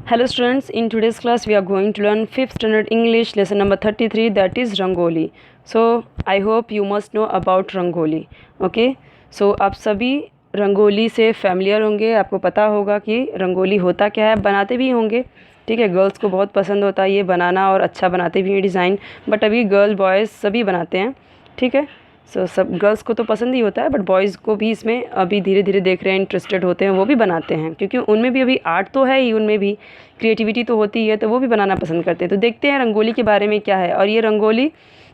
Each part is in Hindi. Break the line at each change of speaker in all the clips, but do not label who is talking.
Hello students, in today's class we are going to learn 5th standard English lesson number 33, that is Rangoli. So I hope you must know about Rangoli. Okay, so आप सभी रंगोली से फैमिलियर होंगे, आपको पता होगा कि रंगोली होता क्या है, बनाते भी होंगे। ठीक है, गर्ल्स को बहुत पसंद होता है ये बनाना और अच्छा बनाते भी हैं डिज़ाइन, बट अभी गर्ल बॉयज़ सभी बनाते हैं। ठीक है, सब गर्ल्स को तो पसंद ही होता है, बट बॉयज़ को भी इसमें अभी धीरे धीरे देख रहे हैं, इंटरेस्टेड होते हैं, वो भी बनाते हैं, क्योंकि उनमें भी अभी आर्ट तो है ही, उनमें भी क्रिएटिविटी तो होती है, तो वो भी बनाना पसंद करते हैं। तो देखते हैं रंगोली के बारे में क्या है। और ये रंगोली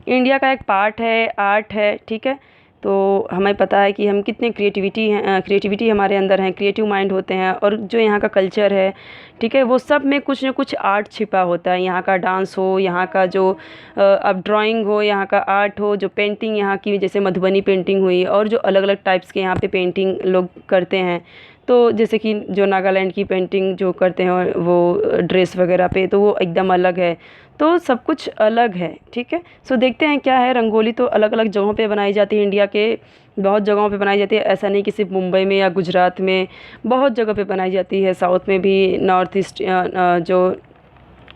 इंडिया का एक पार्ट है, आर्ट है। ठीक है, तो हमें पता है कि हम कितने क्रिएटिविटी हमारे अंदर हैं, क्रिएटिव माइंड होते हैं, और जो यहाँ का कल्चर है, ठीक है, वो सब में कुछ न कुछ आर्ट छिपा होता है। यहाँ का डांस हो, यहाँ का जो अब ड्राइंग हो, यहाँ का आर्ट हो, जो पेंटिंग यहाँ की जैसे मधुबनी पेंटिंग हुई, और जो अलग अलग टाइप्स के यहाँ पे पेंटिंग लोग करते हैं, तो जैसे कि जो नागालैंड की पेंटिंग जो करते हैं वो ड्रेस वगैरह पे, तो वो एकदम अलग है। तो सब कुछ अलग है। ठीक है, सो देखते हैं क्या है। रंगोली तो अलग अलग जगहों पे बनाई जाती है, इंडिया के बहुत जगहों पे बनाई जाती है। ऐसा नहीं कि सिर्फ मुंबई में या गुजरात में, बहुत जगह पे बनाई जाती है। साउथ में भी, नॉर्थ ईस्ट जो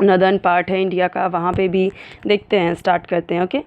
नदर्न पार्ट है इंडिया का, वहाँ पे भी देखते हैं, स्टार्ट करते हैं। Okay,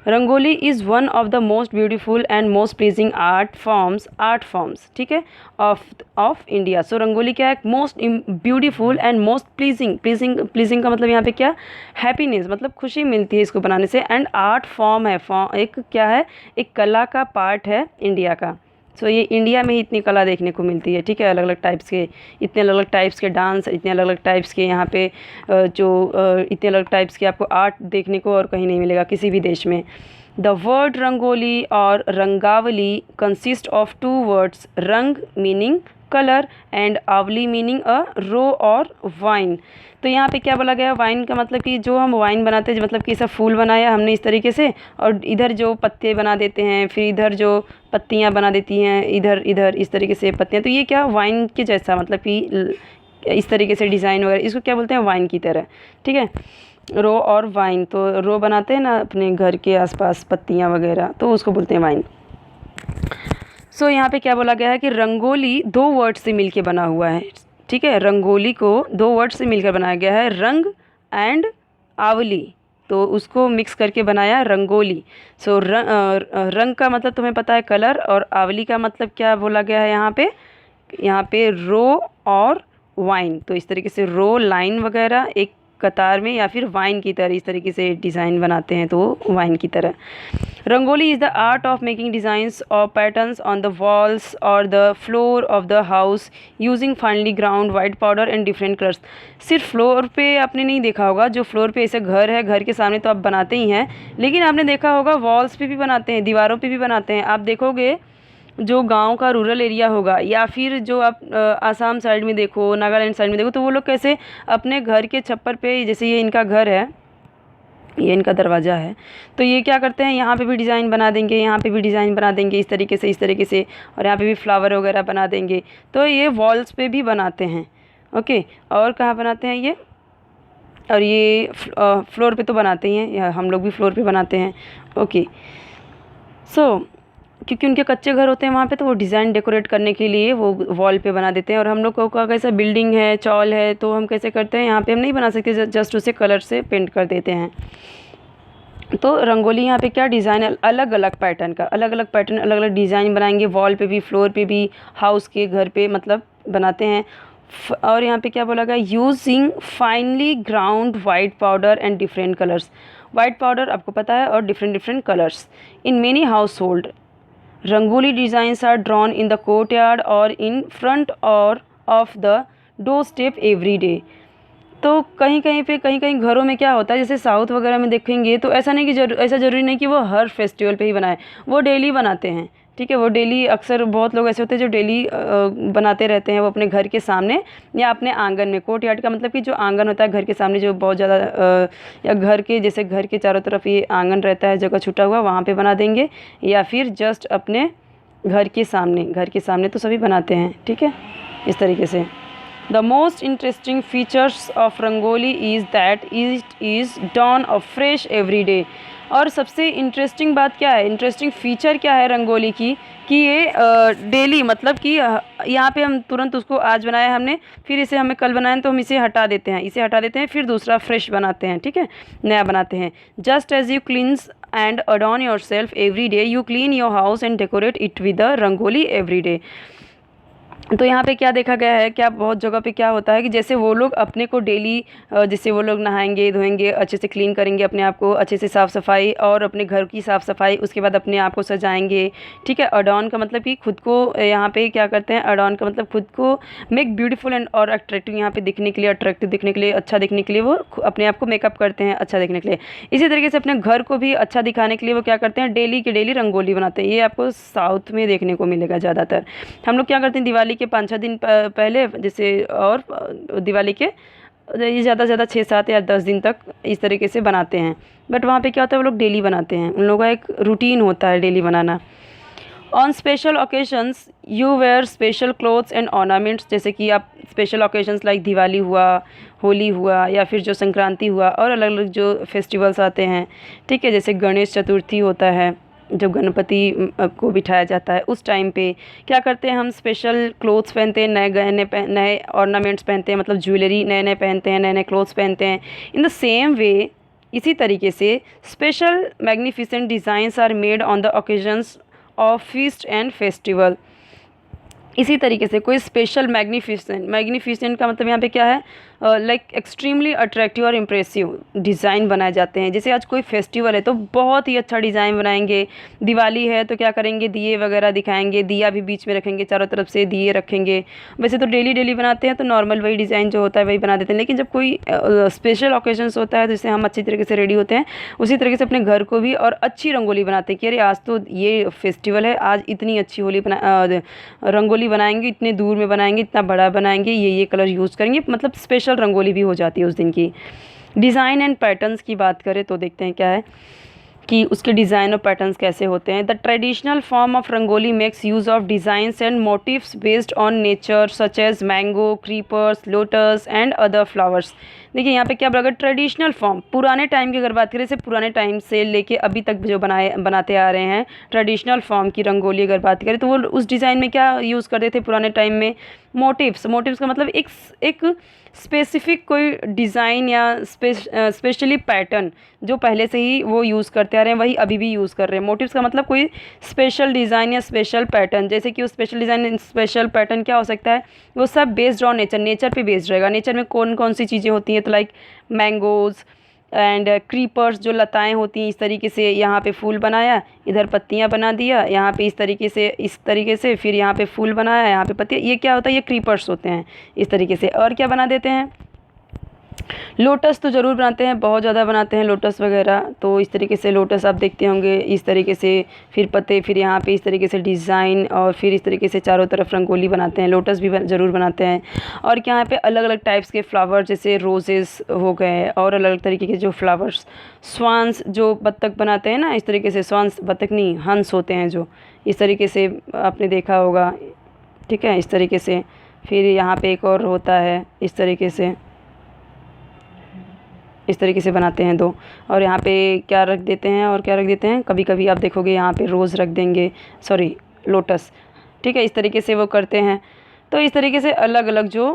rangoli is one of the most beautiful and most pleasing art forms ठीक है, ऑफ इंडिया। सो रंगोली क्या है? Most beautiful and most pleasing का मतलब यहाँ पे क्या? हैप्पीनेस, मतलब खुशी मिलती है इसको बनाने से। एंड आर्ट फॉर्म है, एक क्या है? एक कला का पार्ट है इंडिया का। सो ये इंडिया में ही इतनी कला देखने को मिलती है। ठीक है, अलग अलग टाइप्स के, इतने अलग अलग टाइप्स के डांस, इतने अलग अलग टाइप्स के यहाँ पे इतने अलग टाइप्स के आपको आर्ट देखने को और कहीं नहीं मिलेगा किसी भी देश में। द वर्ड रंगोली और रंगावली कंसिस्ट ऑफ 2 वर्ड्स, रंग मीनिंग कलर एंड आवली मीनिंग अ रो और वाइन। तो यहाँ पे क्या बोला गया? वाइन का मतलब कि जो हम वाइन बनाते हैं, मतलब कि ऐसा फूल बनाया हमने इस तरीके से, और इधर जो पत्ते बना देते हैं, फिर इधर जो पत्तियाँ बना देती हैं, इधर इस तरीके से पत्तियाँ, तो ये क्या वाइन के जैसा, मतलब कि इस तरीके से डिज़ाइन वगैरह, इसको क्या बोलते हैं? वाइन की तरह। ठीक है, रो और वाइन, तो रो बनाते हैं ना अपने घर के आसपास पत्तियाँ वगैरह, तो उसको बोलते हैं वाइन। सो यहाँ पे क्या बोला गया है कि रंगोली 2 वर्ड से मिलके बना हुआ है। ठीक है, रंगोली को 2 वर्ड से मिलकर बनाया गया है, रंग एंड आवली, तो उसको मिक्स करके बनाया रंगोली। सो रंग का मतलब तुम्हें पता है कलर, और आवली का मतलब क्या बोला गया है यहाँ पे रो और वाइन, तो इस तरीके से रो लाइन वगैरह एक कतार में, या फिर वाइन की तरह इस तरीके से डिज़ाइन बनाते हैं, तो वाइन की तरह। Rangoli is the art of making designs और पैटर्न्स ऑन द वॉल्स और the floor of the house using finally ground white powder and different colours. सिर्फ फ्लोर पे आपने नहीं देखा होगा, जो फ्लोर पे ऐसे घर है, घर के सामने तो आप बनाते ही हैं, लेकिन आपने देखा होगा वॉल्स पे भी बनाते हैं, दीवारों पे भी बनाते हैं। आप देखोगे जो गांव का रूरल एरिया होगा, या फिर जो आप आसाम साइड में देखो, नागालैंड साइड में देखो, तो वो लोग कैसे अपने घर के छप्पर पे, जैसे ये इनका घर है, ये इनका दरवाज़ा है, तो ये क्या करते हैं, यहाँ पे भी डिज़ाइन बना देंगे, यहाँ पे भी डिज़ाइन बना देंगे, इस तरीके से, और यहाँ पे भी फ्लावर वगैरह बना देंगे। तो ये वॉल्स पे भी बनाते हैं। ओके, और कहाँ बनाते हैं ये? और ये फ्लोर पे तो बनाते ही हैं, या हम लोग भी फ्लोर पे बनाते हैं। ओके, सो क्योंकि उनके कच्चे घर होते हैं वहाँ पे, तो वो डिज़ाइन डेकोरेट करने के लिए वो वॉल पे बना देते हैं। और हम लोग का कैसा बिल्डिंग है, चॉल है, तो हम कैसे करते हैं, यहाँ पे हम नहीं बना सकते, जस्ट उसे कलर से पेंट कर देते हैं। तो रंगोली यहाँ पे क्या डिज़ाइन, अलग अलग पैटर्न, अलग अलग डिज़ाइन बनाएंगे, वॉल पे भी, फ्लोर पे भी, हाउस के घर पे मतलब बनाते हैं। और यहाँ पे क्या बोला गया? Using finally ground white powder and different colours. White powder आपको पता है, और different colours in many house hold. Rangoli designs are drawn in the courtyard or in front or of the doorstep every day। तो कहीं कहीं घरों में क्या होता है, जैसे साउथ वगैरह में देखेंगे, तो ऐसा नहीं कि ऐसा ज़रूरी नहीं कि वो हर फेस्टिवल पे ही बनाए, वो डेली बनाते हैं। ठीक है, वो डेली, अक्सर बहुत लोग ऐसे होते हैं जो डेली बनाते रहते हैं, वो अपने घर के सामने या अपने आंगन में। कोर्ट यार्ड का मतलब कि जो आंगन होता है घर के सामने, जो बहुत ज़्यादा या घर के, जैसे घर के चारों तरफ ये आंगन रहता है, जगह छूटा हुआ, वहाँ पे बना देंगे, या फिर जस्ट अपने घर के सामने तो सभी बनाते हैं। ठीक है, इस तरीके से। The most interesting features of rangoli is that it is done of fresh every day. और सबसे इंटरेस्टिंग बात क्या है, इंटरेस्टिंग फीचर क्या है रंगोली की, कि ये डेली मतलब कि यहाँ पे हम तुरंत उसको आज बनाया हमने, फिर इसे हमें कल बनाया तो हम इसे हटा देते हैं, इसे हटा देते हैं, फिर दूसरा फ्रेश बनाते हैं, ठीक है, नया बनाते हैं। Just as you cleanse and adorn your self every day, you clean your house and decorate it with a rangoli every day. तो यहाँ पे क्या देखा गया है, क्या बहुत जगह पे क्या होता है कि जैसे वो लोग अपने को डेली, जैसे वो लोग नहाएंगे धोएंगे, अच्छे से क्लीन करेंगे अपने आप को, अच्छे से साफ़ सफाई और अपने घर की साफ़ सफाई, उसके बाद अपने आप को सजाएंगे, ठीक है। अडॉर्न का मतलब कि खुद को, यहाँ पे क्या करते हैं, अडॉर्न का मतलब खुद को मेक ब्यूटीफुल एंड और अट्रैक्टिव, यहाँ पे दिखने के लिए, अट्रैक्टिव दिखने के लिए, अच्छा दिखने के लिए वो अपने आप को मेकअप करते हैं अच्छा दिखने के लिए। इसी तरीके से अपने घर को भी अच्छा दिखाने के लिए वो क्या करते हैं, डेली की डेली रंगोली बनाते हैं। ये आपको साउथ में देखने को मिलेगा ज़्यादातर। हम लोग क्या करते हैं, दिवाली के 5-6 दिन पहले जैसे, और दिवाली के ये ज़्यादा से ज़्यादा 6-7 या 10 दिन तक इस तरीके से बनाते हैं। बट वहाँ पे क्या होता है, वो लोग डेली बनाते हैं, उन लोगों का एक रूटीन होता है डेली बनाना। On special occasions you wear special clothes and ornaments, जैसे कि आप स्पेशल ओकेजन्स लाइक दिवाली हुआ, होली हुआ, या फिर जो संक्रांति हुआ, और अलग अलग जो फेस्टिवल्स आते हैं, ठीक है, जैसे गणेश चतुर्थी होता है, जब गणपति को बिठाया जाता है, उस टाइम पे क्या करते हैं, हम स्पेशल क्लोथ्स पहनते हैं, नए गहने नए ऑर्नामेंट्स पहनते हैं, मतलब ज्वेलरी नए नए पहनते हैं, नए नए क्लोथ्स पहनते हैं। इन द सेम वे, इसी तरीके से special magnificent designs are made on the occasions of feast and festival. इसी तरीके से कोई स्पेशल मैग्निफिसेंट का मतलब यहाँ पे क्या है, लाइक एक्सट्रीमली अट्रैक्टिव और इम्प्रेसिव डिज़ाइन बनाए जाते हैं। जैसे आज कोई फेस्टिवल है तो बहुत ही अच्छा डिज़ाइन बनाएंगे, दिवाली है तो क्या करेंगे, दिए वगैरह दिखाएंगे, दिया भी बीच में रखेंगे, चारों तरफ से दिए रखेंगे। वैसे तो डेली डेली बनाते हैं तो नॉर्मल वही डिज़ाइन जो होता है वही बना देते हैं, लेकिन जब कोई स्पेशल ओकेजन्स होता है तो जिससे हम अच्छी तरीके से रेडी होते हैं, उसी तरीके से अपने घर को भी और अच्छी रंगोली बनाते हैं कि अरे आज तो ये फेस्टिवल है, आज इतनी अच्छी होली रंगोली बनाएंगे, इतने दूर में बनाएंगे, इतना बड़ा बनाएंगे, ये कलर यूज़ करेंगे, मतलब स्पेशल रंगोली भी हो जाती है उस दिन की। डिज़ाइन एंड पैटर्न्स की बात करें तो देखते हैं क्या है कि उसके डिज़ाइन और पैटर्न्स कैसे होते हैं। The traditional form of rangoli makes use of designs and motifs based on nature such as mango, creepers, lotus and other flowers. देखिए यहाँ पे क्या बोला, ट्रेडिशनल फॉर्म, पुराने टाइम की अगर बात करें, जैसे पुराने टाइम से लेके अभी तक जो बनाते आ रहे हैं ट्रेडिशनल फॉर्म की रंगोली अगर बात करें, तो वो उस डिज़ाइन में क्या यूज़ करते थे पुराने टाइम में, मोटिव्स का मतलब एक स्पेसिफिक कोई डिज़ाइन या स्पेशली पैटर्न जो पहले से ही वो यूज़ करते आ रहे हैं वही अभी भी यूज़ कर रहे हैं। मोटिव्स का मतलब कोई स्पेशल डिज़ाइन या स्पेशल पैटर्न, जैसे कि वो स्पेशल डिज़ाइन स्पेशल पैटर्न क्या हो सकता है, वो सब बेस्ड ऑन नेचर पे बेस्ड रहेगा। नेचर में कौन कौन सी चीज़ें होती हैं, तो लाइक मैंगोज़ एंड क्रीपर्स, जो लताएं होती हैं, इस तरीके से यहाँ पे फूल बनाया, इधर पत्तियाँ बना दिया, यहाँ पे इस तरीके से फिर यहाँ पे फूल बनाया, यहाँ पे पत्तियाँ, ये क्या होता है, ये क्रीपर्स होते हैं इस तरीके से। और क्या बना देते हैं, लोटस तो ज़रूर बनाते हैं, बहुत ज़्यादा बनाते हैं लोटस वगैरह। तो इस तरीके से लोटस आप देखते होंगे इस तरीके से, फिर पत्ते, फिर यहाँ पे इस तरीके से डिज़ाइन, और फिर इस तरीके से चारों तरफ रंगोली बनाते हैं। लोटस भी ज़रूर बनाते हैं। और क्या यहाँ पे अलग अलग टाइप्स के फ्लावर, जैसे रोजेस हो गए, और अलग अलग तरीके के जो फ्लावर्स, स्वान्स जो बत्तख बनाते हैं ना, इस तरीके से, स्वान्स बत्तख नहीं, हंस होते हैं जो, इस तरीके से आपने देखा होगा, ठीक है, इस तरीके से। फिर यहाँ पे एक और होता है इस तरीके से, इस तरीके से बनाते हैं दो। और यहाँ पे क्या रख देते हैं, और क्या रख देते हैं, कभी कभी आप देखोगे यहाँ पे रोज़ रख देंगे, सॉरी लोटस, ठीक है, इस तरीके से वो करते हैं। तो इस तरीके से अलग अलग जो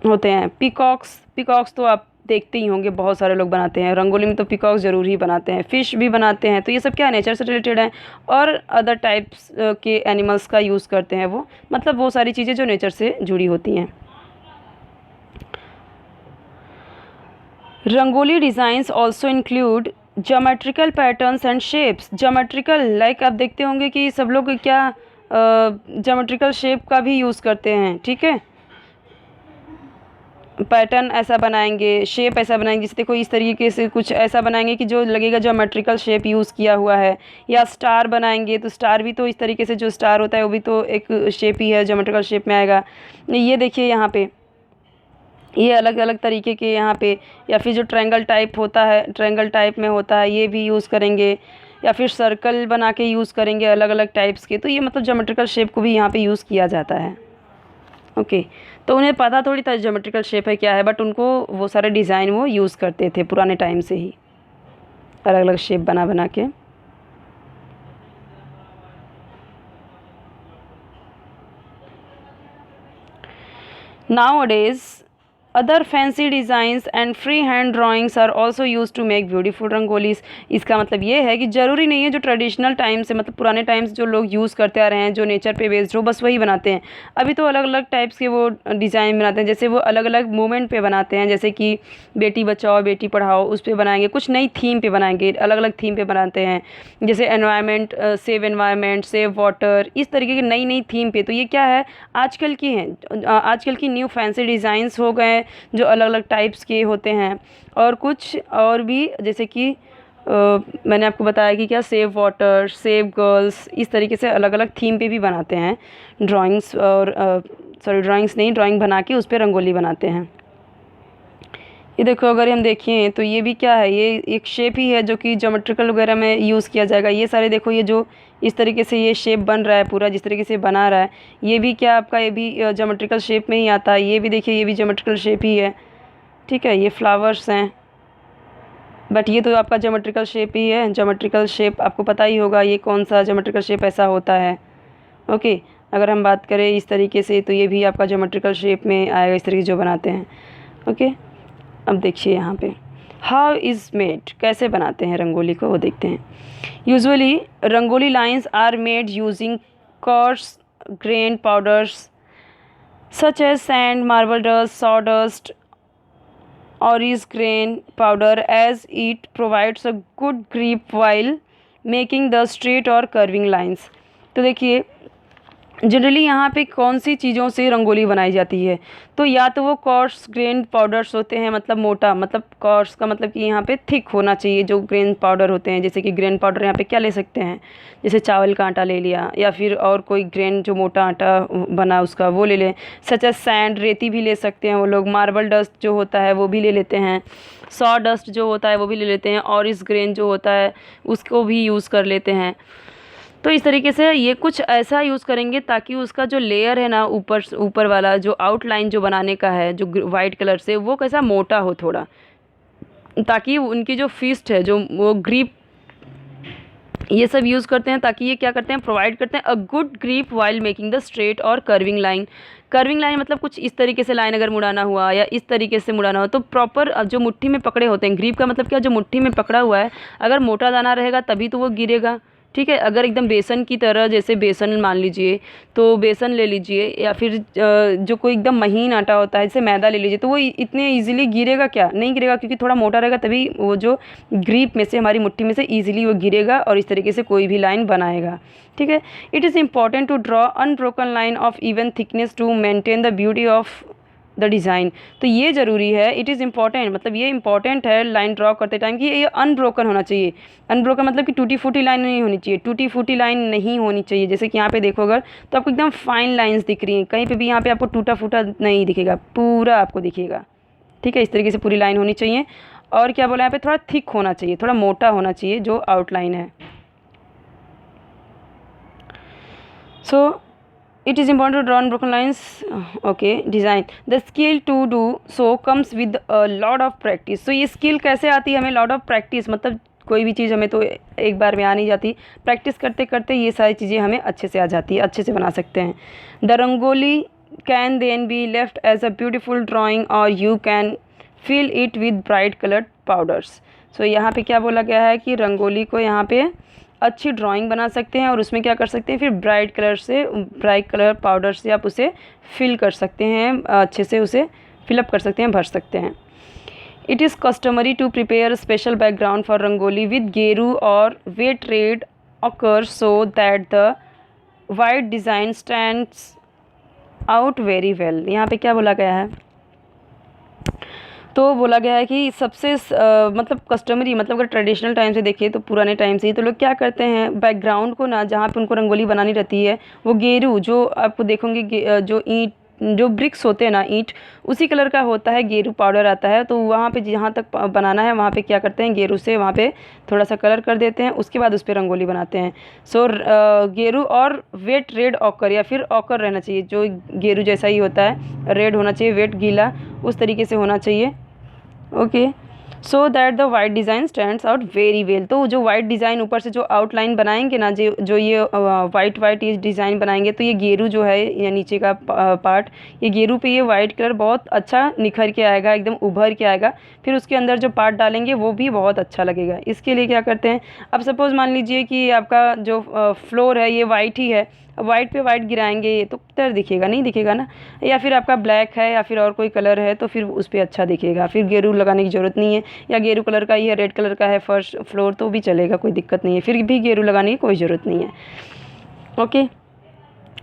होते हैं। पीकॉक्स तो आप देखते ही होंगे, बहुत सारे लोग बनाते हैं रंगोली में, तो पीकॉक ज़रूर ही बनाते हैं। फ़िश भी बनाते हैं। तो ये सब क्या नेचर से रिलेटेड है, और अदर टाइप्स के एनिमल्स का यूज़ करते हैं वो, मतलब वो सारी चीज़ें जो नेचर से जुड़ी होती हैं। Rangoli designs also include geometrical patterns and shapes. Geometrical, like आप देखते होंगे कि सब लोग क्या ज्योमेट्रिकल शेप का भी यूज़ करते हैं, ठीक है, पैटर्न ऐसा बनाएंगे, शेप ऐसा बनाएंगे, जैसे देखो इस तरीके से कुछ ऐसा बनाएंगे कि जो लगेगा ज्योमेट्रिकल शेप यूज़ किया हुआ है। या स्टार बनाएंगे तो स्टार भी तो इस तरीके से, जो स्टार होता है वो भी तो एक शेप ही है, ज्योमेट्रिकल शेप में आएगा। ये देखिए यहाँ पे ये अलग अलग तरीके के यहाँ पे, या फिर जो ट्रायंगल टाइप होता है, ट्रायंगल टाइप में होता है, ये भी यूज़ करेंगे, या फिर सर्कल बना के यूज़ करेंगे अलग अलग टाइप्स के। तो ये मतलब ज्योमेट्रिकल शेप को भी यहाँ पे यूज़ किया जाता है। ओके, तो उन्हें पता थोड़ी था ज्योमेट्रिकल शेप है क्या है, बट उनको वो सारे डिज़ाइन वो यूज़ करते थे पुराने टाइम से ही, अलग अलग शेप बना बना के। Nowadays, other fancy designs and free hand drawings are also use to make beautiful rangolis. इसका मतलब ये है कि ज़रूरी नहीं है जो ट्रेडिशनल टाइम से, मतलब पुराने टाइम्स जो लोग यूज़ करते आ रहे हैं, जो नेचर पे बेस्ड हो, बस वही बनाते हैं। अभी तो अलग अलग टाइप्स के वो डिज़ाइन बनाते हैं, जैसे वो अलग अलग मोमेंट पे बनाते हैं, जैसे कि बेटी बचाओ बेटी पढ़ाओ उस पर बनाएंगे, कुछ नई थीम पे बनाएंगे, अलग अलग थीम पे बनाते हैं, जैसे एनवायरमेंट, सेव वाटर, इस तरीके की नई नई थीम पे। तो ये क्या है, आजकल की हैं, आजकल की न्यू फैंसी डिज़ाइंस हो गए जो अलग अलग टाइप्स के होते हैं। और कुछ और भी, जैसे कि मैंने आपको बताया कि क्या, सेव वाटर, सेव गर्ल्स, इस तरीके से अलग अलग थीम पे भी बनाते हैं ड्राइंग्स, और ड्राइंग्स नहीं, ड्राइंग बना के उस पर रंगोली बनाते हैं। ये देखो, अगर हम देखें तो ये भी क्या है, ये एक शेप ही है जो कि ज्योमेट्रिकल वगैरह में यूज़ किया जाएगा। ये सारे देखो, ये जो इस तरीके से ये शेप बन रहा है पूरा, जिस तरीके से बना रहा है, ये भी क्या आपका, ये भी ज्योमेट्रिकल शेप में ही आता है। ये भी देखिए, ये भी ज्योमेट्रिकल शेप ही है, ठीक है। ये फ्लावर्स हैं, बट ये तो आपका ज्योमेट्रिकल शेप ही है। ज्योमेट्रिकल शेप आपको पता ही होगा ये कौन सा ज्योमेट्रिकल शेप ऐसा होता है। ओके, अगर हम बात करें इस तरीके से तो ये भी आपका ज्योमेट्रिकल शेप में आएगा, इस तरीके जो बनाते हैं। ओके, अब देखिए यहाँ पे हाउ इज़ मेड, कैसे बनाते हैं रंगोली को, वो देखते हैं। Usually rangoli lines are made using coarse grain powders such as sand, marble dust, sawdust, orris grain powder, as it provides a good grip while making the straight or curving lines। तो देखिए, जनरली यहाँ पे कौन सी चीज़ों से रंगोली बनाई जाती है, तो या तो वो कॉर्स ग्रेन पाउडर्स होते हैं, मतलब मोटा, मतलब कॉर्स का मतलब कि यहाँ पे थिक होना चाहिए जो ग्रेन पाउडर होते हैं। जैसे कि ग्रेन पाउडर यहाँ पे क्या ले सकते हैं, जैसे चावल का आटा ले लिया, या फिर और कोई ग्रेन जो मोटा आटा बना उसका वो ले लें। सच एज सैंड, रेती भी ले सकते हैं वो लोग। मार्बल डस्ट जो होता है वो भी ले लेते हैं। सॉ डस्ट जो होता है वो भी ले लेते हैं। और इस ग्रेन जो होता है उसको भी यूज़ कर लेते हैं। तो इस तरीके से ये कुछ ऐसा यूज़ करेंगे ताकि उसका जो लेयर है ना, ऊपर वाला जो आउटलाइन जो बनाने का है, जो वाइट कलर से, वो कैसा मोटा हो थोड़ा, ताकि उनकी जो फिस्ट है, जो वो ग्रिप, ये सब यूज़ करते हैं ताकि ये क्या करते हैं, प्रोवाइड करते हैं a good grip while making the straight और कर्विंग लाइन। कर्विंग लाइन मतलब कुछ इस तरीके से लाइन अगर मुड़ाना हुआ या इस तरीके से मुड़ाना हो तो प्रॉपर जो मुट्ठी में पकड़े होते हैं, ग्रिप का मतलब क्या, जो मुट्ठी में पकड़ा हुआ है, अगर मोटा दाना रहेगा तभी तो वो गिरेगा, ठीक है। अगर एकदम बेसन की तरह, जैसे बेसन मान लीजिए, तो बेसन ले लीजिए, या फिर जो कोई एकदम महीन आटा होता है जैसे मैदा ले लीजिए, तो वो इतने इजीली गिरेगा क्या, नहीं गिरेगा, क्योंकि थोड़ा मोटा रहेगा तभी वो जो ग्रिप में से, हमारी मुट्ठी में से इजीली वो गिरेगा और इस तरीके से कोई भी लाइन बनाएगा, ठीक है। It is important to draw unbroken line of even thickness to maintain the beauty of the design. तो ये ज़रूरी है, इट इज़ इम्पॉर्टेंट, मतलब ये इंपॉर्टेंट है लाइन ड्रॉ करते टाइम कि ये अनब्रोकन होना चाहिए। अनब्रोकन मतलब कि टूटी फूटी लाइन नहीं होनी चाहिए, टूटी फूटी लाइन नहीं होनी चाहिए। जैसे कि यहाँ पे देखो अगर, तो आपको एकदम फाइन लाइंस दिख रही हैं, कहीं पे भी यहाँ पे आपको टूटा फूटा नहीं दिखेगा, पूरा आपको दिखेगा, ठीक है। इस तरीके से पूरी लाइन होनी चाहिए। और क्या बोला यहाँ पे, थोड़ा थिक होना चाहिए, थोड़ा मोटा होना चाहिए जो आउटलाइन है। सो it is important to draw unbroken lines, okay, design the skill to do so comes with a lot of practice। so ये skill कैसे आती है हमें, lot of practice, मतलब कोई भी चीज़ हमें तो एक बार में आ नहीं जाती, प्रैक्टिस करते करते ये सारी चीज़ें हमें अच्छे से आ जाती है, अच्छे से बना सकते हैं। The rangoli can then be left as a beautiful drawing और you can fill it with bright coloured powders. So यहाँ पे क्या बोला गया है कि रंगोली को यहाँ पे अच्छी ड्राइंग बना सकते हैं और उसमें क्या कर सकते हैं, फिर ब्राइट कलर पाउडर से आप उसे फिल कर सकते हैं, अच्छे से उसे फिलअप कर सकते हैं, भर सकते हैं। It is customary to prepare special background for rangoli with geru और wet red ochre so that the white design stands out very well. यहाँ पे क्या बोला गया है, तो बोला गया है कि सबसे मतलब कस्टमरी, मतलब अगर ट्रेडिशनल टाइम से देखिए तो पुराने टाइम से ही तो लोग क्या करते हैं, बैकग्राउंड को ना, जहाँ पे उनको रंगोली बनानी रहती है, वो गेरू, जो आपको देखोगे जो ईंट, जो ब्रिक्स होते हैं ना, ईंट, उसी कलर का होता है, गेरू पाउडर आता है। तो वहाँ पे जहाँ तक बनाना है वहाँ पे क्या करते हैं, गेरू से वहाँ पे थोड़ा सा कलर कर देते हैं, उसके बाद उस पर रंगोली बनाते हैं। सो गेरू और वेट रेड ऑकर, या फिर ऑकर रहना चाहिए, जो गेरू जैसा ही होता है, रेड होना चाहिए, वेट गीला, उस तरीके से होना चाहिए। Okay, so that the white design stands out very well. तो जो वाइट डिज़ाइन ऊपर से जो आउटलाइन बनाएंगे ना, जो ये वाइट वाइट ये डिज़ाइन बनाएंगे, तो ये गेरू जो है या नीचे का पार्ट, ये गेरू पे ये वाइट कलर बहुत अच्छा निखर के आएगा, एकदम उभर के आएगा। फिर उसके अंदर जो पार्ट डालेंगे वो भी बहुत अच्छा लगेगा। इसके लिए क्या करते हैं, अब सपोज़ मान लीजिए कि आपका जो फ्लोर है ये वाइट ही है, वाइट पे वाइट गिराएंगे तो किधर दिखेगा, नहीं दिखेगा ना। या फिर आपका ब्लैक है या फिर और कोई कलर है तो फिर उस पर अच्छा दिखेगा, फिर गेरू लगाने की ज़रूरत नहीं है। या गेरू कलर का ही है, रेड कलर का है फर्स्ट फ्लोर तो भी चलेगा, कोई दिक्कत नहीं है, फिर भी गेरू लगाने की कोई ज़रूरत नहीं है। Okay.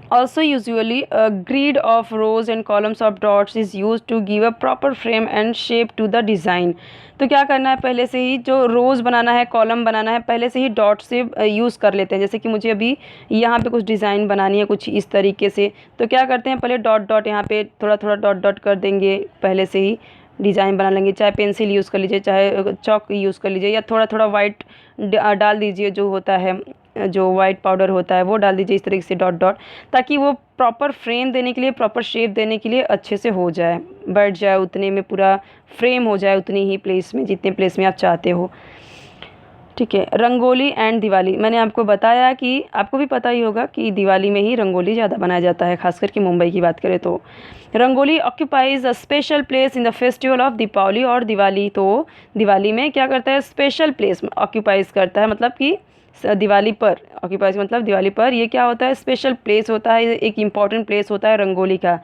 Also usually a grid of rows and columns of dots is used to give a proper frame and shape to the design। तो क्या करना है, पहले से ही जो रोज़ बनाना है, कॉलम बनाना है, पहले से ही डॉट से यूज़ कर लेते हैं। जैसे कि मुझे अभी यहाँ पे कुछ डिज़ाइन बनानी है कुछ इस तरीके से, तो क्या करते हैं, पहले डॉट डॉट यहाँ पे थोड़ा थोड़ा डॉट डॉट कर देंगे, पहले से ही डिज़ाइन बना लेंगे। चाहे पेंसिल यूज़ कर लीजिए, चाहे चॉक यूज़ कर लीजिए, या थोड़ा थोड़ा वाइट डाल दीजिए, जो होता है जो वाइट पाउडर होता है वो डाल दीजिए इस तरीके से डॉट डॉट, ताकि वो प्रॉपर फ्रेम देने के लिए, प्रॉपर शेप देने के लिए अच्छे से हो जाए, बैठ जाए उतने में, पूरा फ्रेम हो जाए उतनी ही प्लेस में, जितने प्लेस में आप चाहते हो। ठीक है। रंगोली एंड दिवाली, मैंने आपको बताया कि आपको भी पता ही होगा कि दिवाली में ही रंगोली ज़्यादा बनाया जाता है, खासकर कि मुंबई की बात करें तो। Rangoli occupies a special place in the festival of Deepawali और दिवाली। तो दिवाली में क्या करता है, स्पेशल प्लेस ऑक्यूपाइज करता है, मतलब कि दिवाली पर ऑक्यूपाइज मतलब दिवाली पर ये क्या होता है, स्पेशल प्लेस होता है, एक इम्पॉर्टेंट प्लेस होता है रंगोली का।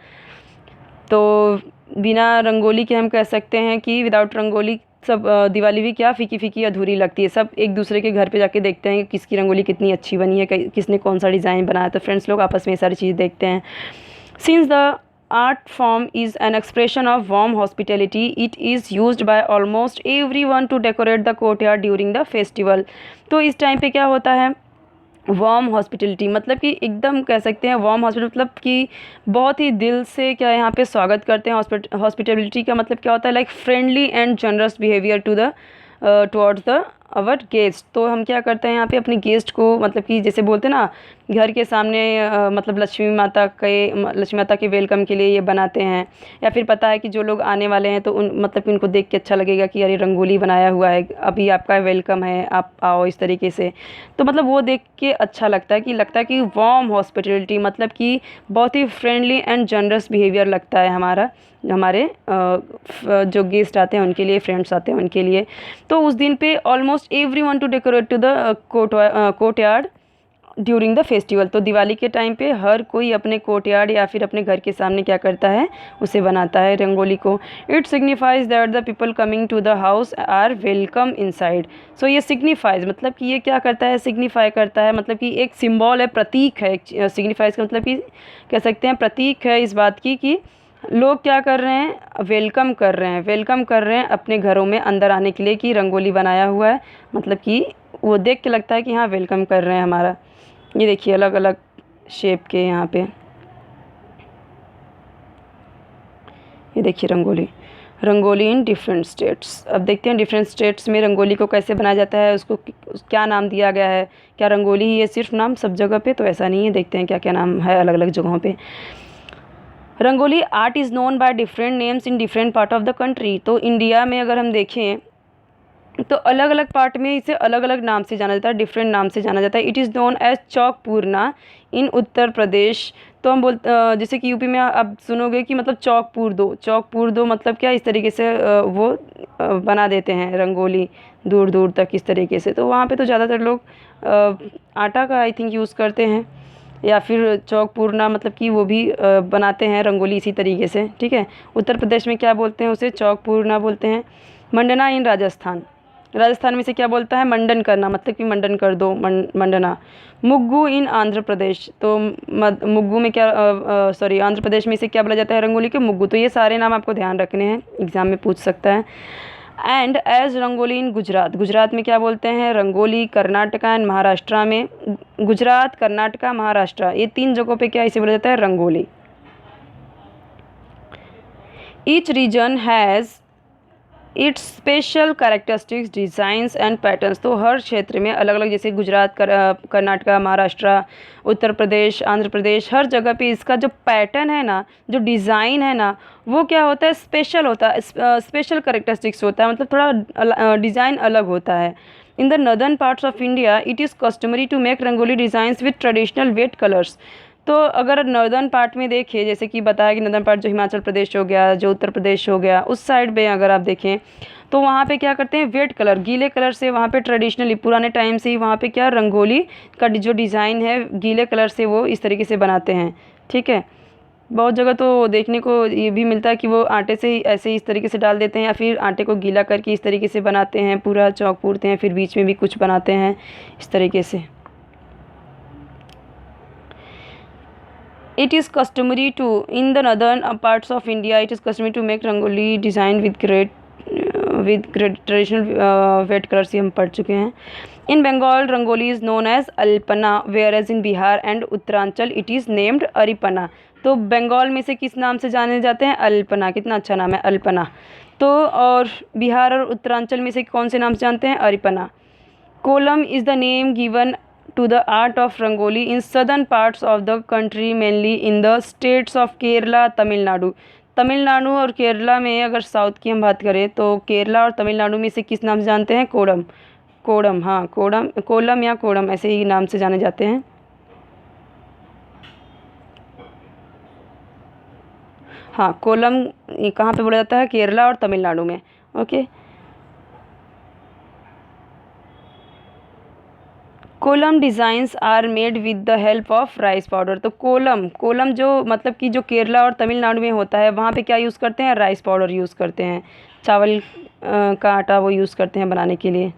तो बिना रंगोली के हम कह सकते हैं कि विदाउट रंगोली सब दिवाली भी क्या फीकी फीकी अधूरी लगती है। सब एक दूसरे के घर पे जाके देखते हैं कि किसकी रंगोली कितनी अच्छी बनी है, किसने कौन सा डिज़ाइन बनाया, तो फ्रेंड्स लोग आपस में ये सारी चीज़ देखते हैं। Since the art form is an expression of warm hospitality, it is used by almost everyone to decorate the courtyard during the festival। तो इस टाइम पे क्या होता है, वार्म हॉस्पिटलिटी मतलब कि एकदम कह सकते हैं वार्म हॉस्पिटल, मतलब कि बहुत ही दिल से क्या यहाँ पे स्वागत करते हैं। हॉस्पिटलिटी का मतलब क्या होता है, like friendly and generous behaviour to the towards the our guest. तो हम क्या करते हैं यहाँ पे अपने गेस्ट को, मतलब कि जैसे बोलते हैं ना घर के सामने मतलब लक्ष्मी माता के वेलकम के लिए ये बनाते हैं, या फिर पता है कि जो लोग आने वाले हैं तो मतलब कि उनको देख के अच्छा लगेगा कि अरे रंगोली बनाया हुआ है, अभी आपका वेलकम है, आप आओ, इस तरीके से। तो मतलब वो देख के अच्छा लगता है कि वार्म हॉस्पिटलिटी मतलब कि बहुत ही फ्रेंडली एंड जनरस बिहेवियर लगता है हमारे जो गेस्ट आते हैं उनके लिए, फ्रेंड्स आते हैं उनके लिए। तो उस दिन पे almost everyone to decorate to the courtyard during the festival. तो दिवाली के टाइम पे हर कोई अपने कोर्टयार्ड या फिर अपने घर के सामने क्या करता है, उसे बनाता है रंगोली को। It signifies that the people coming to the house are welcome inside. So ये सिग्निफाइज मतलब कि ये क्या करता है, सिग्निफाई करता है, मतलब कि एक सिंबल है, प्रतीक है। सिग्निफाइज का मतलब कि कह सकते हैं प्रतीक है इस बात की कि लोग क्या कर रहे हैं, वेलकम कर रहे हैं अपने घरों में अंदर आने के लिए, कि रंगोली बनाया हुआ है, मतलब कि वो देख के लगता है कि हाँ वेलकम कर रहे हैं हमारा। ये देखिए अलग अलग शेप के यहाँ पे, ये देखिए रंगोली इन डिफरेंट स्टेट्स। अब देखते हैं डिफरेंट स्टेट्स में रंगोली को कैसे बनाया जाता है, उसको क्या नाम दिया गया है। क्या रंगोली ही है सिर्फ नाम सब जगह पे, तो ऐसा नहीं है, देखते हैं क्या क्या नाम है अलग अलग जगहों पे। Rangoli art is known by different names in different part of the country. तो इंडिया में अगर हम देखें तो अलग अलग पार्ट में इसे अलग अलग नाम से जाना जाता है, डिफरेंट नाम से जाना जाता है। इट इज़ नोन एज चौक पूर्णा इन उत्तर प्रदेश। तो हम जैसे कि यूपी में आप सुनोगे कि मतलब चौक पूर दो मतलब क्या, इस तरीके से वो बना देते हैं रंगोली दूर दूर तक इस तरीके से। तो वहाँ पे तो ज़्यादातर लोग आटा का आई थिंक यूज़ करते हैं, या फिर चौक पूर्णा मतलब कि वो भी बनाते हैं रंगोली इसी तरीके से। ठीक है। उत्तर प्रदेश में क्या बोलते हैं, उसे चौक पूर्णा बोलते हैं। मंडना इन राजस्थान में से क्या बोलता है, मंडन करना, मतलब कि मंडन कर दो, मंडना। मुग्गू इन आंध्र प्रदेश। तो मुग्गू में क्या आंध्र प्रदेश में इसे क्या बोला जाता है रंगोली के, मुग्गू। तो ये सारे नाम आपको ध्यान रखने हैं, एग्जाम में पूछ सकता है। एंड एज रंगोली इन गुजरात में क्या बोलते हैं रंगोली। कर्नाटका एंड महाराष्ट्र में, गुजरात, कर्नाटका, महाराष्ट्र, ये 3 जगहों पे क्या इसे बोला जाता है, rangoli. Each reason has its special characteristics designs and patterns. तो हर क्षेत्र में अलग अलग, जैसे गुजरात, कर्नाटका, महाराष्ट्र, उत्तर प्रदेश, आंध्र प्रदेश, हर जगह पे इसका जो पैटर्न है ना, जो डिज़ाइन है ना, वो क्या होता है, स्पेशल होता है, स्पेशल कैरेक्टरिस्टिक्स होता है, मतलब थोड़ा डिज़ाइन अलग होता है। In the northern parts of India it is customary to make rangoli designs with traditional wet colours. तो अगर नॉर्दर्न पार्ट में देखें, जैसे कि बताया कि नॉर्दर्न पार्ट जो हिमाचल प्रदेश हो गया, जो उत्तर प्रदेश हो गया, उस साइड पे अगर आप देखें तो वहाँ पे क्या करते हैं, वेट कलर, गीले कलर से वहाँ पे ट्रेडिशनली पुराने टाइम से ही वहाँ पे क्या रंगोली का जो डिज़ाइन है गीले कलर से वो इस तरीके से बनाते हैं। ठीक है, बहुत जगह तो देखने को ये भी मिलता है कि वो आटे से ही ऐसे ही इस तरीके से डाल देते हैं, या फिर आटे को गीला करके इस तरीके से बनाते हैं, पूरा चौक पूरते हैं, फिर बीच में भी कुछ बनाते हैं इस तरीके से। It is customary to, in the northern parts of India, it is customary to make rangoli design with great traditional wet colors, ये हम पढ़ चुके हैं। In Bengal, rangoli is known as alpana, whereas in Bihar and Uttaranchal it is named aripana। तो बंगाल में से किस नाम से जाने जाते हैं, अल्पना। कितना अच्छा नाम है, अल्पना। तो और बिहार और उत्तरांचल में से कौन से नाम से जानते हैं, Aripana. Kolam is the name given to the art of Rangoli in southern parts of the country, mainly in the states of Kerala, Tamil Nadu। Tamil Nadu और केरला में अगर साउथ की हम बात करें तो केरला और तमिलनाडु में से किस नाम से जानते हैं, कोडम। कोडम, हाँ, कोडम, कोलम या कोडम ऐसे ही नाम से जाने जाते हैं। हाँ, कोलम कहाँ पे बोला जाता है, केरला और तमिलनाडु में। Okay, kolam designs are made with the help of rice powder. तो कोलम जो मतलब कि जो केरला और तमिलनाडु में होता है, वहाँ पे क्या यूज़ करते हैं, राइस पाउडर यूज़ करते हैं, चावल का आटा वो यूज़ करते हैं बनाने के लिए।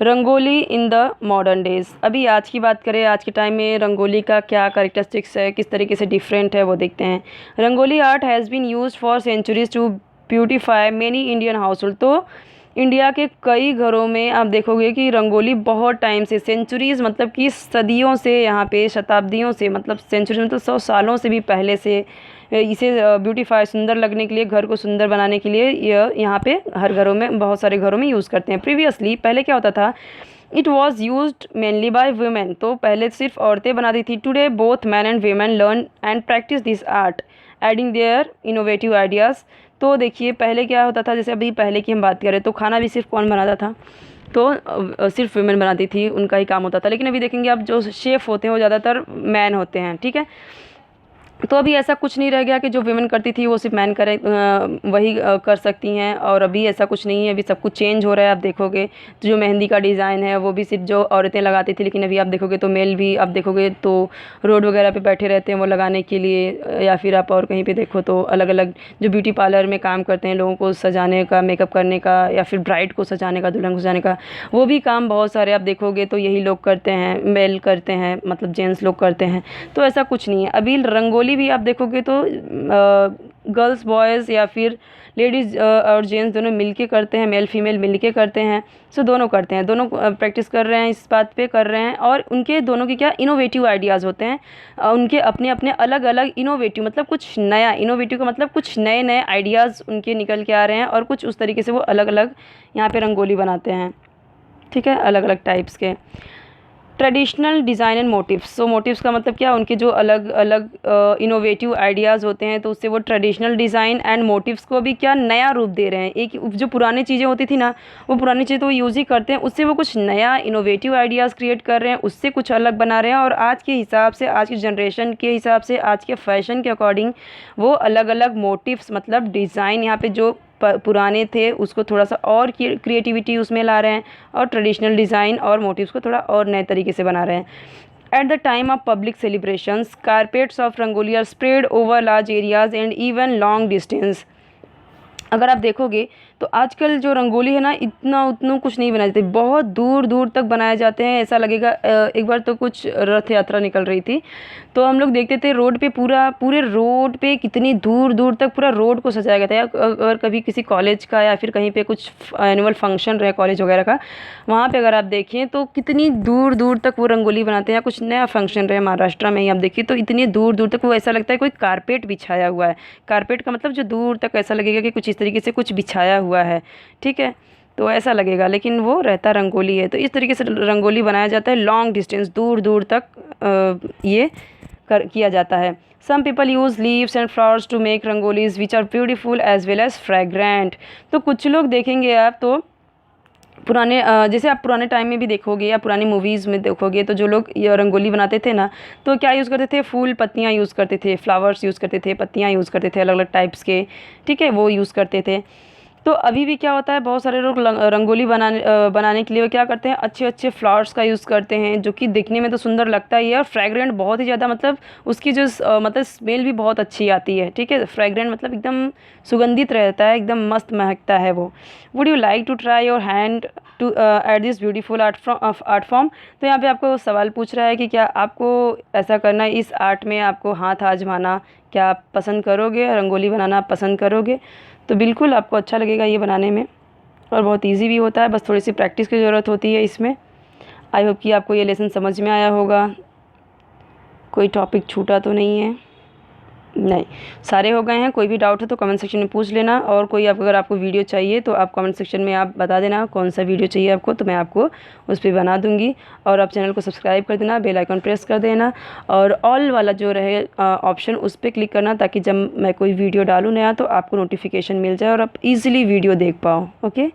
Rangoli in the modern days. अभी आज की बात करें, आज के टाइम में रंगोली का क्या कैरेक्टरिस्टिक्स है, किस तरीके से डिफरेंट है, वो देखते हैं। Rangoli art has been used for centuries to beautify many Indian house hold. तो इंडिया के कई घरों में आप देखोगे कि रंगोली बहुत टाइम से, सेंचुरीज़ मतलब कि सदियों से, यहाँ पे शताब्दियों से, मतलब सेंचुरी मतलब 100 सालों से भी पहले से इसे ब्यूटीफाई, सुंदर लगने के लिए, घर को सुंदर बनाने के लिए यहाँ पे हर घरों में, बहुत सारे घरों में यूज़ करते हैं। प्रीवियसली पहले क्या होता था, it was used mainly by women. तो पहले सिर्फ औरतें बनाती थी। Today both man and women learn and practise this art adding their innovative ideas. तो देखिए पहले क्या होता था, जैसे अभी पहले की हम बात करें तो खाना भी सिर्फ कौन बनाता था, तो सिर्फ वुमेन बनाती थी, उनका ही काम होता था। लेकिन अभी देखेंगे आप जो शेफ़ होते हैं वो ज़्यादातर मैन होते हैं। ठीक है, तो अभी ऐसा कुछ नहीं रह गया कि जो विमेन करती थी वो सिर्फ मैन करे, वही कर सकती हैं। और अभी ऐसा कुछ नहीं है, अभी सब कुछ चेंज हो रहा है। आप देखोगे तो जो मेहंदी का डिज़ाइन है वो भी सिर्फ जो औरतें लगाती थी, लेकिन अभी आप देखोगे तो मेल भी, आप देखोगे तो रोड वगैरह पे बैठे रहते हैं वो लगाने के लिए, या फिर आप और कहीं पे देखो तो अलग अलग जो ब्यूटी पार्लर में काम करते हैं, लोगों को सजाने का, मेकअप करने का, या फिर ब्राइड को सजाने का, दुल्हन को सजाने का, वो भी काम बहुत सारे आप देखोगे तो यही लोग करते हैं, मेल करते हैं, मतलब जेंट्स लोग करते हैं। तो ऐसा कुछ नहीं है। अभी रंगोली भी आप देखोगे तो गर्ल्स बॉयज़ या फिर लेडीज़ और जेंट्स दोनों मिलके करते हैं, मेल फीमेल मिलके करते हैं। सो दोनों करते हैं, दोनों प्रैक्टिस कर रहे हैं, इस बात पे कर रहे हैं। और उनके दोनों के क्या इनोवेटिव आइडियाज़ होते हैं, उनके अपने अपने अलग अलग इनोवेटिव, मतलब कुछ नया, इनोवेटिव का मतलब कुछ नए नए आइडियाज़ उनके निकल के आ रहे हैं, और कुछ उस तरीके से वो अलग अलग यहाँ पे रंगोली बनाते हैं। ठीक है, अलग अलग टाइप्स के। Traditional design and motifs. So motifs का मतलब क्या, उनके जो अलग अलग इनोवेटिव आइडियाज़ होते हैं, तो उससे वो ट्रेडिशनल डिज़ाइन एंड मोटिव्स को भी क्या नया रूप दे रहे हैं। एक जो पुरानी चीज़ें होती थी ना, वो पुरानी चीज़ें तो वो यूज़ ही करते हैं, उससे वो कुछ नया इनोवेटिव आइडियाज़ क्रिएट कर रहे हैं, उससे कुछ अलग बना रहे हैं। और आज के हिसाब से, आज की जनरेशन के हिसाब से, आज के फैशन के अकॉर्डिंग वो अलग अलग मोटिव्स, मतलब डिज़ाइन यहाँ पे जो पुराने थे उसको थोड़ा सा और क्रिएटिविटी उसमें ला रहे हैं, और ट्रेडिशनल डिज़ाइन और मोटिव्स को थोड़ा और नए तरीके से बना रहे हैं। At the time of public celebrations carpets of rangoli are spread over large areas and even long distance. अगर आप देखोगे तो आजकल जो रंगोली है ना, इतना उतना कुछ नहीं बनाए जाते, बहुत दूर दूर तक बनाए जाते हैं। ऐसा लगेगा एक बार तो कुछ रथ यात्रा निकल रही थी, तो हम लोग देखते थे रोड पे, पूरे रोड पे कितनी दूर दूर तक पूरा रोड को सजाया गया था। या अगर कभी किसी कॉलेज का या फिर कहीं पे कुछ एनुअल फंक्शन रहे कॉलेज वगैरह का, वहाँ पे अगर आप देखें तो कितनी दूर दूर तक वो रंगोली बनाते हैं। या कुछ नया फंक्शन रहे महाराष्ट्र में ही आप देखिए तो इतनी दूर दूर तक वो ऐसा लगता है कोई कारपेट बिछाया हुआ है। कारपेट का मतलब जो दूर तक ऐसा लगेगा कि कुछ इस तरीके से कुछ बिछाया हुआ है, ठीक है, तो ऐसा लगेगा, लेकिन वो रहता रंगोली है। तो इस तरीके से रंगोली बनाया जाता है, लॉन्ग डिस्टेंस, दूर दूर तक ये किया जाता है। Some people use leaves and flowers to make rangolis which are beautiful as well as fragrant. तो कुछ लोग देखेंगे आप तो पुराने जैसे आप पुराने टाइम में भी देखोगे या पुरानी मूवीज़ में देखोगे, तो जो लोग ये रंगोली बनाते थे ना, तो क्या यूज़ करते थे, फूल पत्तियाँ यूज़ करते थे, फ्लावर्स यूज़ करते थे, पत्तियाँ यूज़ करते थे अलग अलग टाइप्स के, ठीक है, वो यूज़ करते थे। तो अभी भी क्या होता है, बहुत सारे लोग रंगोली बनाने के लिए क्या करते हैं, अच्छे अच्छे फ्लावर्स का यूज़ करते हैं, जो कि दिखने में तो सुंदर लगता ही है और फ्रेग्रेंट बहुत ही ज़्यादा, मतलब उसकी जो मतलब स्मेल भी बहुत अच्छी आती है, ठीक है। फ्रेग्रेंट मतलब एकदम सुगंधित रहता है, एकदम मस्त महकता है वो। Would you like to try your hand to at this beautiful art form. तो यहाँ पे आपको सवाल पूछ रहा है कि क्या आपको ऐसा करना है, इस आर्ट में आपको हाथ आजमाना, क्या आप पसंद करोगे, रंगोली बनाना आप पसंद करोगे। तो बिल्कुल आपको अच्छा लगेगा ये बनाने में, और बहुत इजी भी होता है, बस थोड़ी सी प्रैक्टिस की ज़रूरत होती है इसमें। आई होप कि आपको ये लेसन समझ में आया होगा, कोई टॉपिक छूटा तो नहीं है, नहीं, सारे हो गए हैं। कोई भी डाउट है तो कमेंट सेक्शन में पूछ लेना, और कोई अगर आपको वीडियो चाहिए तो आप कमेंट सेक्शन में आप बता देना कौन सा वीडियो चाहिए आपको, तो मैं आपको उस पर बना दूंगी। और आप चैनल को सब्सक्राइब कर देना, बेल आइकन प्रेस कर देना, और ऑल वाला जो रहे ऑप्शन उस पर क्लिक करना, ताकि जब मैं कोई वीडियो डालूँ नया तो आपको नोटिफिकेशन मिल जाए और आप ईज़िली वीडियो देख पाओ। ओके।